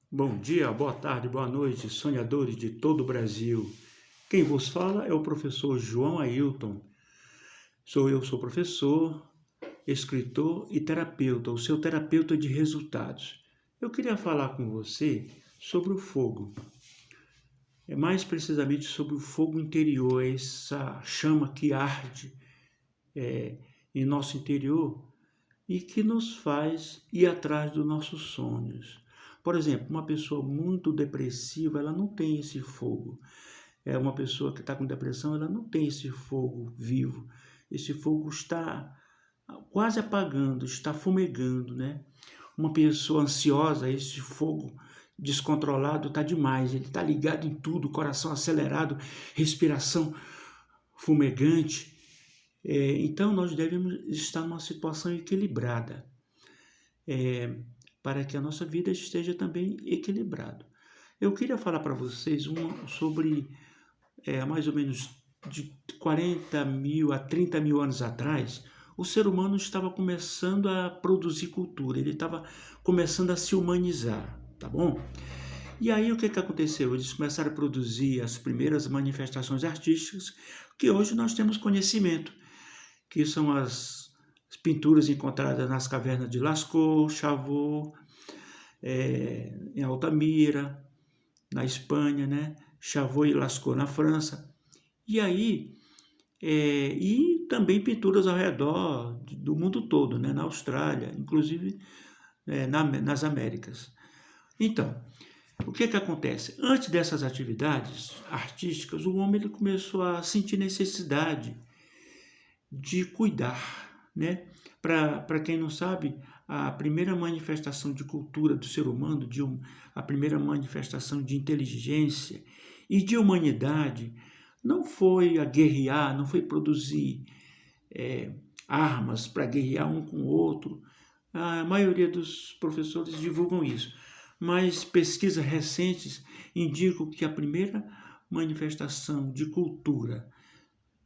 Bom dia, boa tarde, boa noite, sonhadores de todo o Brasil. Quem vos fala é o professor João Ailton. Sou professor, escritor e terapeuta, o seu terapeuta de resultados. Eu queria falar com você sobre o fogo, mais precisamente sobre o fogo interior, essa chama que arde em nosso interior e que nos faz ir atrás dos nossos sonhos. Por exemplo, uma pessoa muito depressiva, ela não tem esse fogo. Uma pessoa que está com depressão, ela não tem esse fogo vivo. Esse fogo está quase apagando, está fumegando, né? Uma pessoa ansiosa, esse fogo descontrolado está demais. Ele está ligado em tudo, coração acelerado, respiração fumegante. Então, nós devemos estar numa situação equilibrada, para que a nossa vida esteja também equilibrada. Eu queria falar para vocês sobre mais ou menos de 40 mil a 30 mil anos atrás, o ser humano estava começando a produzir cultura, ele estava começando a se humanizar, tá bom? E aí o que aconteceu? Eles começaram a produzir as primeiras manifestações artísticas que hoje nós temos conhecimento, que são as pinturas encontradas nas cavernas de Lascaux, Chavot, em Altamira, na Espanha, né? Chavot e Lascaux na França. E aí, e também pinturas ao redor do mundo todo, né? Na Austrália, inclusive nas Américas. Então, o que acontece? Antes dessas atividades artísticas, o homem ele começou a sentir necessidade de cuidar, né? Para quem não sabe, a primeira manifestação de cultura do ser humano, a primeira manifestação de inteligência e de humanidade, não foi a guerrear, não foi produzir armas para guerrear um com o outro. A maioria dos professores divulgam isso, mas pesquisas recentes indicam que a primeira manifestação de cultura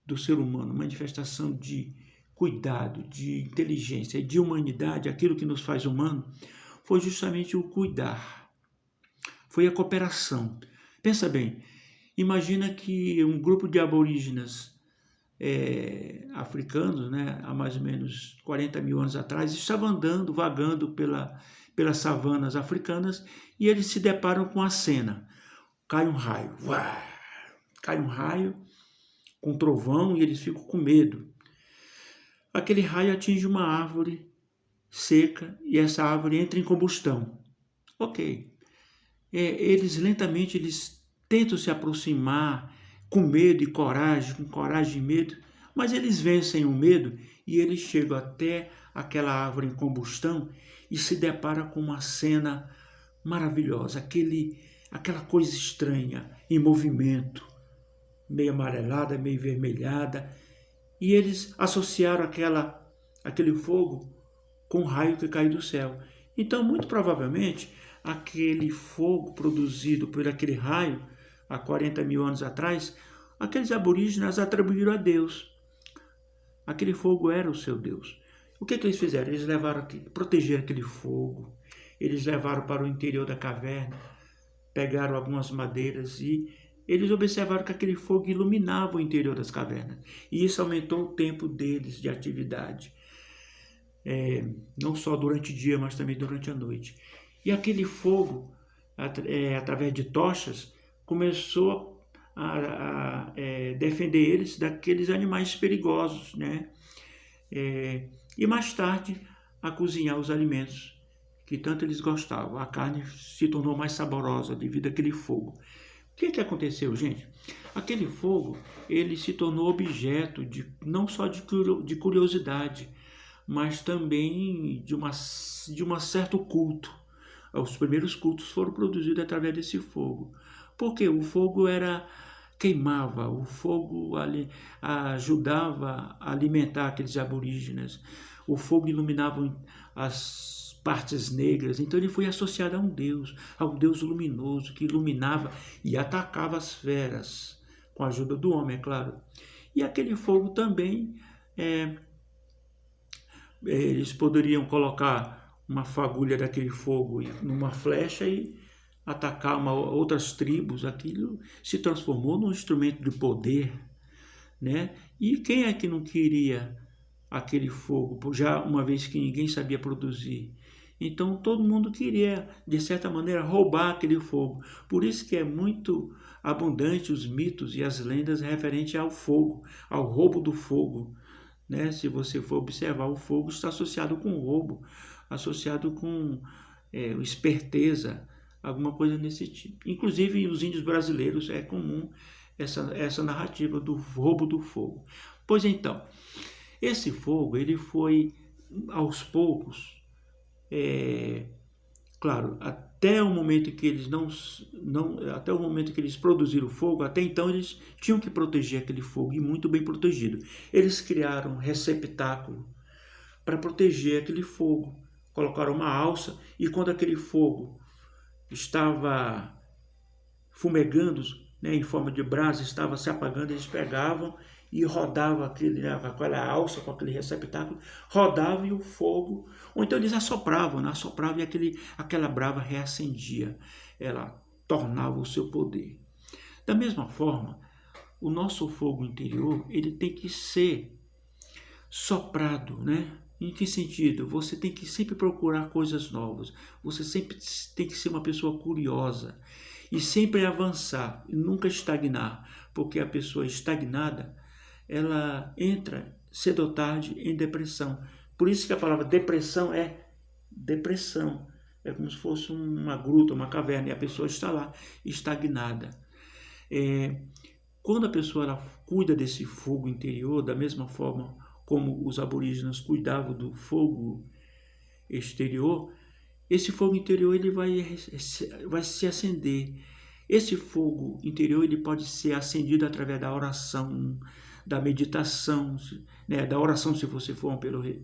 do ser humano, manifestação de cuidado, de inteligência e de humanidade, aquilo que nos faz humano, foi justamente o cuidar, foi a cooperação. Pensa bem, imagina que um grupo de aborígenas africanos, né, há mais ou menos 40 mil anos atrás, estavam andando, vagando pelas savanas africanas e eles se deparam com a cena. Cai um raio, uá, cai um raio com trovão e eles ficam com medo. Aquele raio atinge uma árvore seca e essa árvore entra em combustão. Ok. Eles lentamente tentam se aproximar com medo e coragem, com coragem e medo, mas eles vencem o medo e eles chegam até aquela árvore em combustão e se deparam com uma cena maravilhosa, aquela coisa estranha em movimento, meio amarelada, meio vermelhada, e eles associaram aquele fogo com o raio que caiu do céu. Então, muito provavelmente, aquele fogo produzido por aquele raio, há 40 mil anos atrás, aqueles aborígenes atribuíram a Deus. Aquele fogo era o seu Deus. O que eles fizeram? Eles protegeram aquele fogo, eles levaram para o interior da caverna, pegaram algumas madeiras e eles observaram que aquele fogo iluminava o interior das cavernas. E isso aumentou o tempo deles de atividade. Não só durante o dia, mas também durante a noite. E aquele fogo, através de tochas, começou a defender eles daqueles animais perigosos, né? E mais tarde a cozinhar os alimentos que tanto eles gostavam. A carne se tornou mais saborosa devido àquele fogo. O que aconteceu, gente? Aquele fogo, ele se tornou objeto não só de curiosidade, mas também de um certo culto. Os primeiros cultos foram produzidos através desse fogo. Porque o fogo queimava, o fogo ajudava a alimentar aqueles aborígenes, o fogo iluminava as partes negras, então ele foi associado ao Deus luminoso, que iluminava e atacava as feras, com a ajuda do homem, é claro. E aquele fogo também, eles poderiam colocar uma fagulha daquele fogo numa flecha e atacar outras tribos, aquilo se transformou num instrumento de poder, né? E quem é que não queria aquele fogo, já uma vez que ninguém sabia produzir? Então todo mundo queria, de certa maneira, roubar aquele fogo. Por isso que é muito abundante os mitos e as lendas referentes ao fogo, ao roubo do fogo, né? Se você for observar, o fogo está associado com roubo, associado com esperteza, alguma coisa nesse tipo. Inclusive, nos índios brasileiros é comum essa narrativa do roubo do fogo. Pois então, esse fogo ele foi aos poucos, claro, até o momento que eles até o momento que eles produziram o fogo, até então eles tinham que proteger aquele fogo, e muito bem protegido. Eles criaram um receptáculo para proteger aquele fogo, colocaram uma alça, e quando aquele fogo estava fumegando, né, em forma de brasa, estava se apagando, eles pegavam e rodavam aquela alça com aquele receptáculo, rodavam e o fogo, ou então eles assopravam, né, assopravam e aquela brava reacendia, ela tornava o seu poder. Da mesma forma, o nosso fogo interior, ele tem que ser soprado, né? Em que sentido? Você tem que sempre procurar coisas novas. Você sempre tem que ser uma pessoa curiosa e sempre avançar e nunca estagnar, porque a pessoa estagnada, ela entra cedo ou tarde em depressão. Por isso que a palavra depressão é depressão. É como se fosse uma gruta, uma caverna, e a pessoa está lá, estagnada. Quando a pessoa ela cuida desse fogo interior, da mesma forma como os aborígenes cuidavam do fogo exterior, esse fogo interior ele vai se acender. Esse fogo interior ele pode ser acendido através da oração, da meditação, né, da oração se você for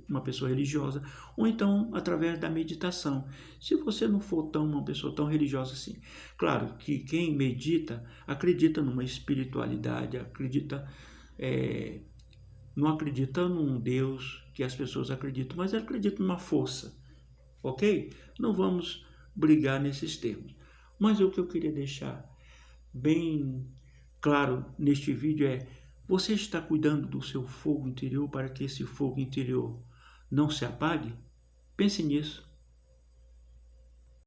uma pessoa religiosa, ou então através da meditação, se você não for uma pessoa tão religiosa assim. Claro que quem medita acredita numa espiritualidade, não acredita num Deus que as pessoas acreditam, mas acredita numa força, ok? Não vamos brigar nesses termos. Mas o que eu queria deixar bem claro neste vídeo é: você está cuidando do seu fogo interior para que esse fogo interior não se apague? Pense nisso.